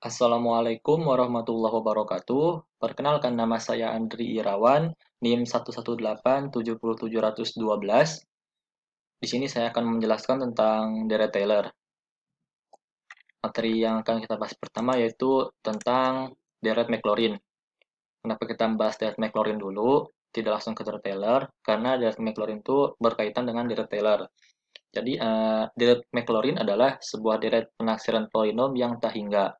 Assalamualaikum warahmatullahi wabarakatuh. Perkenalkan nama saya Andri Irawan, NIM 1187712. Di sini saya akan menjelaskan tentang Deret Taylor. Materi yang akan kita bahas pertama yaitu tentang Deret McLaurin. Kenapa kita bahas Deret McLaurin dulu, tidak langsung ke Deret Taylor, karena Deret McLaurin itu berkaitan dengan Deret Taylor. Jadi, Deret McLaurin adalah sebuah deret penaksiran polinom yang tak hingga.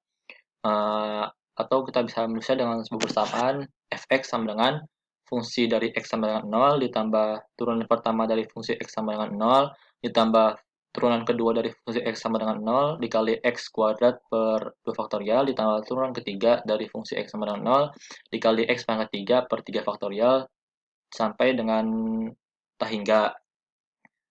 Eh, atau kita bisa menulisnya dengan sebuah persamaan fx sama dengan fungsi dari x sama dengan 0 ditambah turunan pertama dari fungsi x sama dengan 0 ditambah turunan kedua dari fungsi x sama dengan 0 dikali x kuadrat per 2 faktorial ditambah turunan ketiga dari fungsi x sama dengan 0 dikali x pangkat 3 per 3 faktorial sampai dengan tak hingga.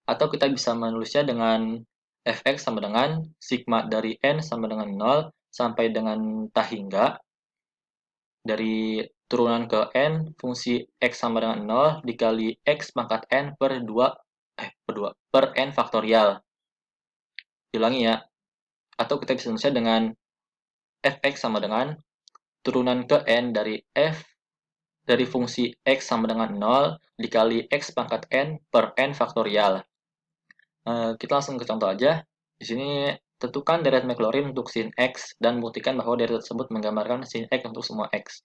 Atau kita bisa menulisnya dengan fx sama dengan sigma dari n sama dengan 0 sampai dengan tak hingga dari turunan ke n fungsi x sama dengan 0 dikali x pangkat n per 2 per n faktorial. Diulangi ya. Atau kita bisa menulisnya dengan fx sama dengan turunan ke n dari f dari fungsi x sama dengan 0 dikali x pangkat n per n faktorial. Kita langsung ke contoh aja. Di sini tentukan deret Maclaurin untuk sin x dan buktikan bahwa deret tersebut menggambarkan sin x untuk semua x.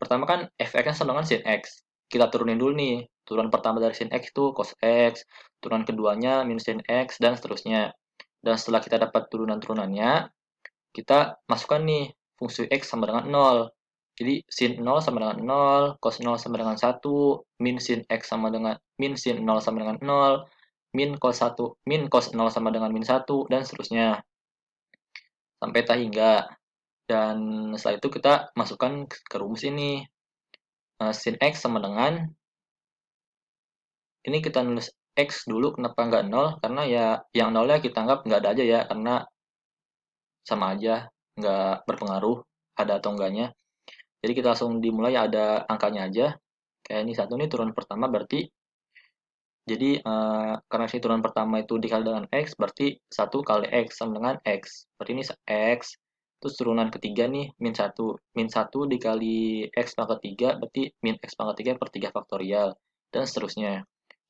Pertama kan fx-nya sama dengan sin x. Kita turunin dulu nih. Turunan pertama dari sin x itu cos x, turunan keduanya min sin x, dan seterusnya. Dan setelah kita dapat turunan-turunannya, kita masukkan nih fungsi x sama dengan 0. Jadi sin 0 sama dengan 0, cos 0 sama dengan 1, min sin x sama dengan min sin 0 sama dengan 0, min cos 0 sama dengan min 1, dan seterusnya. Sampai tak hingga. Dan setelah itu kita masukkan ke rumus ini. Sin x sama dengan, ini kita nulis x dulu, kenapa nggak 0? Karena ya yang 0-nya kita anggap nggak ada aja ya, karena sama aja, nggak berpengaruh ada atau enggaknya. Jadi kita langsung dimulai ada angkanya aja. Kayak ini satu nih turunan pertama berarti jadi karena si turunan pertama itu dikali dengan x berarti 1 kali x sama dengan x. Berarti ini x. Terus turunan ketiga nih min 1. Min 1 dikali x pangkat 3 berarti min x pangkat 3 per 3 faktorial. Dan seterusnya.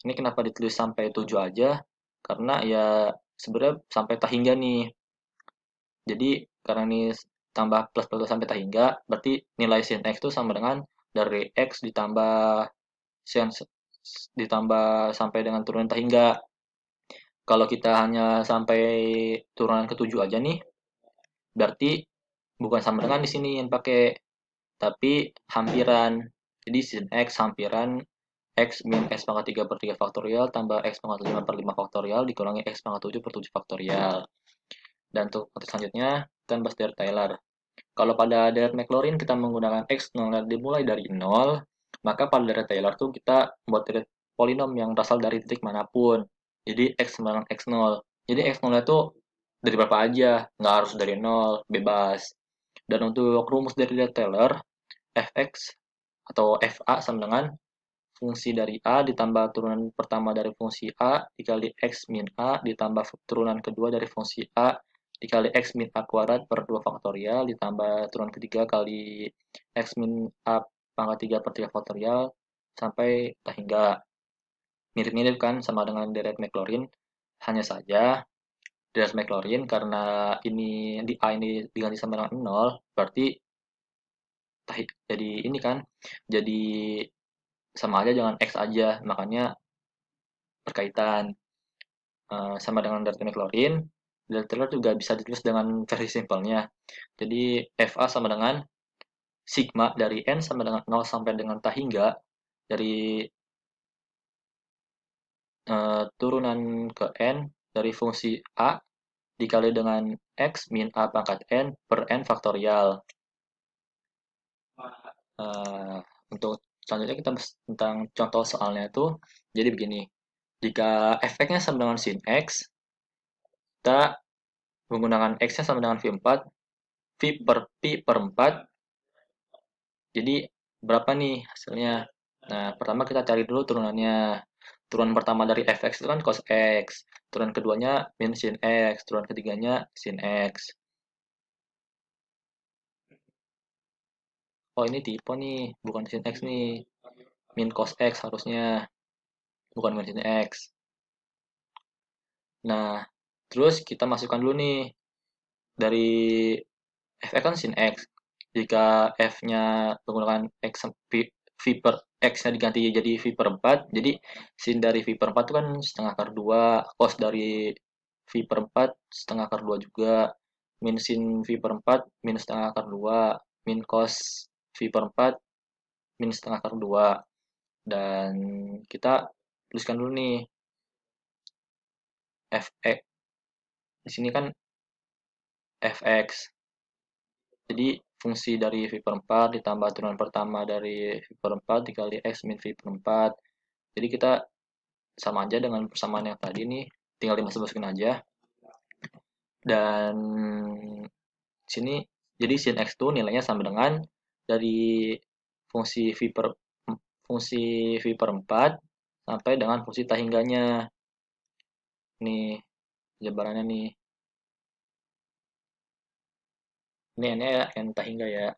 Ini kenapa ditulis sampai 7 aja? Karena ya sebenarnya sampai tak hingga nih. Jadi karena ini tambah plus plus sampai tak hingga, berarti nilai sin x itu sama dengan dari x ditambah sin sampai dengan turunan tak hingga. Kalau kita hanya sampai turunan ketujuh aja nih, berarti bukan sama dengan di sini yang pakai, tapi hampiran. Jadi sin x hampiran x min x pangkat 3 per 3 faktorial tambah x pangkat 5 per 5 faktorial dikurangi x pangkat 7 per 7 faktorial. Dan untuk materi selanjutnya, kita bahas deret Taylor. Kalau pada deret Maclaurin kita menggunakan x 0 dimulai dari 0, maka pada deret Taylor tuh kita buat deret polinom yang berasal dari titik manapun. Jadi x sama dengan x0. Jadi x0 itu dari berapa aja, nggak harus dari 0, bebas. Dan untuk rumus dari deret Taylor, fx atau fa sama dengan fungsi dari a ditambah turunan pertama dari fungsi a dikali x min a ditambah turunan kedua dari fungsi a dikali x min a kuadrat per 2 faktorial ditambah turunan ketiga kali x min a pangkat 3 per 3 faktorial sampai tak hingga. Mirip-mirip kan sama dengan deret Maclaurin, hanya saja deret Maclaurin karena ini di a ini diganti sama dengan 0, berarti jadi ini kan jadi sama aja dengan x aja, makanya berkaitan. Sama dengan deret Maclaurin, deret Taylor juga bisa ditulis dengan versi simpelnya. Jadi FA sama dengan sigma dari n sama dengan 0 sampai dengan tak hingga dari turunan ke n dari fungsi a dikali dengan x min a pangkat n per n faktorial. Uh, untuk selanjutnya kita bahas tentang contoh soalnya itu. Jadi begini, jika efeknya sama dengan sin x, kita menggunakan x-nya sama dengan V4, Pi per 4, jadi berapa nih hasilnya? Nah, pertama kita cari dulu turunannya. Turunan pertama dari fx itu kan cos x, turunan keduanya min sin x, turunan ketiganya sin x. oh ini typo nih, bukan sin X nih. Min cos X harusnya, bukan min sin X. Nah, terus kita masukkan dulu nih, dari f(x) kan sin X. Jika f-nya menggunakan X, V per X-nya diganti jadi V per 4, jadi sin dari V per 4 itu kan setengah akar 2, cos dari V per 4 setengah akar 2 juga, min sin V per 4 min setengah akar 2, min cos V per 4 min setengah akar 2. Dan kita tuliskan dulu nih, fx di sini kan fx. Jadi fungsi dari V per 4 ditambah turunan pertama dari V per 4 dikali X min V per 4. Jadi kita sama aja dengan persamaan yang tadi nih, tinggal dimasukin aja. Dan sini jadi sin X itu nilainya sama dengan dari fungsi fungsi V per 4 sampai dengan fungsi tahingganya. Nih, jabarannya nih. Ini n ya, n tahingga ya.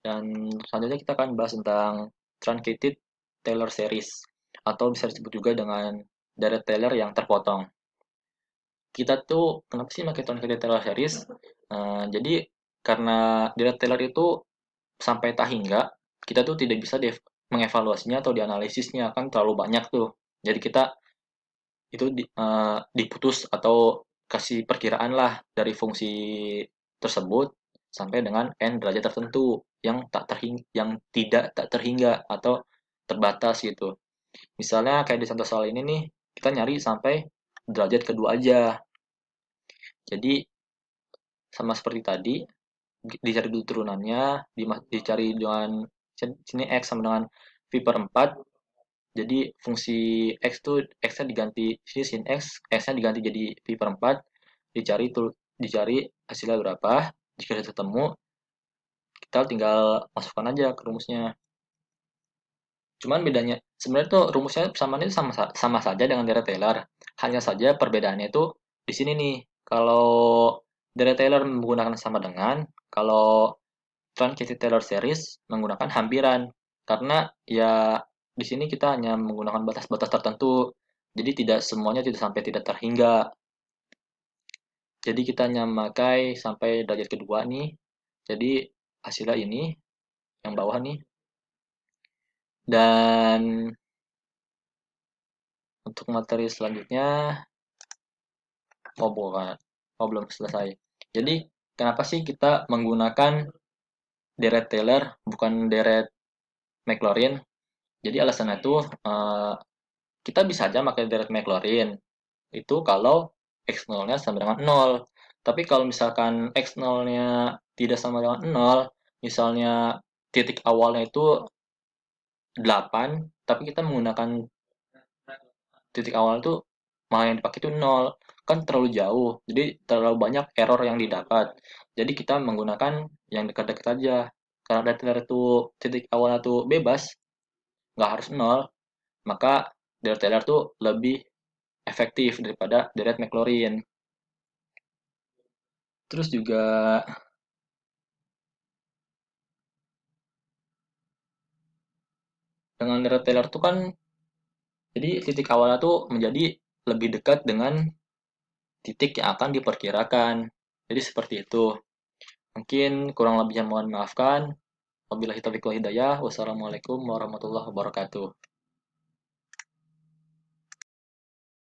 Dan selanjutnya kita akan bahas tentang truncated Taylor series, atau bisa disebut juga dengan deret Taylor yang terpotong. Kita tuh kenapa sih pakai truncated Taylor series? Jadi karena deret Taylor itu sampai tak hingga, kita tuh tidak bisa mengevaluasinya atau dianalisisnya, kan terlalu banyak tuh. Jadi kita itu diputus atau kasih perkiraan lah dari fungsi tersebut sampai dengan n derajat tertentu yang tidak tak terhingga atau terbatas gitu. Misalnya kayak di contoh soal ini nih, kita nyari sampai derajat kedua aja. Jadi sama seperti tadi, dicari dulu turunannya, dicari dengan sini X sama dengan V per 4. Jadi fungsi X tuh X-nya diganti, sini sin X-nya diganti jadi V per 4, dicari hasilnya berapa. Jika sudah ketemu, kita tinggal masukkan aja ke rumusnya. Cuman bedanya, sebenarnya tuh rumusnya itu sama saja dengan deret Taylor. Hanya saja perbedaannya itu di sini nih. Kalau deret Taylor menggunakan sama dengan, kalau truncated Taylor series menggunakan hampiran. Karena ya di sini kita hanya menggunakan batas-batas tertentu. Jadi tidak semuanya tidak sampai tidak terhingga. Jadi kita hanya memakai sampai derajat kedua nih. Jadi hasilnya ini yang bawah nih. Dan untuk materi selanjutnya, oh bukan, oh belum selesai. Jadi kenapa sih kita menggunakan deret Taylor bukan deret Maclaurin? Jadi alasannya itu kita bisa aja pakai deret Maclaurin itu kalau x0-nya sama dengan 0. Tapi kalau misalkan x0-nya tidak sama dengan 0, misalnya titik awalnya itu 8, tapi kita menggunakan titik awal itu malah yang dipakai itu 0, kan terlalu jauh, jadi terlalu banyak error yang didapat. Jadi kita menggunakan yang dekat-dekat aja, karena data itu titik awalnya tuh bebas, nggak harus 0, maka deret Taylor tuh lebih efektif daripada deret Maclaurin. Terus juga dengan deret Taylor tuh kan, jadi titik awalnya tuh menjadi lebih dekat dengan titik yang akan diperkirakan. Jadi seperti itu. Mungkin kurang lebihnya mohon maafkan. Wabillahi taufiq wal hidayah. Wassalamualaikum warahmatullahi wabarakatuh.